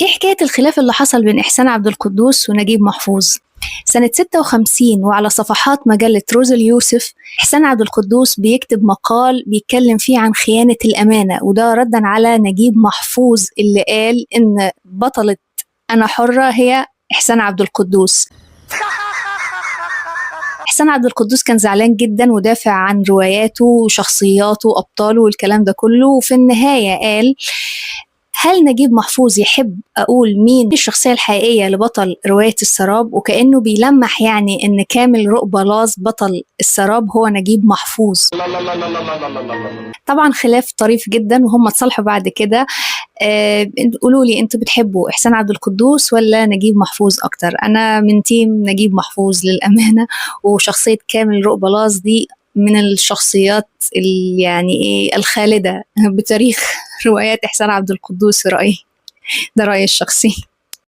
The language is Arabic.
إيه حكاية الخلاف اللي حصل بين إحسان عبد القدوس ونجيب محفوظ؟ سنة 56 وعلى صفحات مجلة روز اليوسف، إحسان عبد القدوس بيكتب مقال بيتكلم فيه عن خيانة الأمانة، وده ردا على نجيب محفوظ اللي قال إن بطلة أنا حرة هي إحسان عبد القدوس. إحسان عبد القدوس كان زعلان جدا ودافع عن رواياته وشخصياته وأبطاله والكلام ده كله، وفي النهاية قال: هل نجيب محفوظ يحب أقول مين الشخصية الحقيقية لبطل رواية السراب؟ وكأنه بيلمح يعني إن كامل رؤبلاز بطل السراب هو نجيب محفوظ. طبعا خلاف طريف جدا، وهم اتصالحوا بعد كده. قولوا لي انتوا بتحبوا إحسان عبد القدوس ولا نجيب محفوظ أكتر؟ أنا من تيم نجيب محفوظ للأمانة، وشخصية كامل رؤبلاز دي من الشخصيات يعني إيه الخالدة بتاريخ روايات إحسان عبد القدوس في رأيي. ده رأيي الشخصي.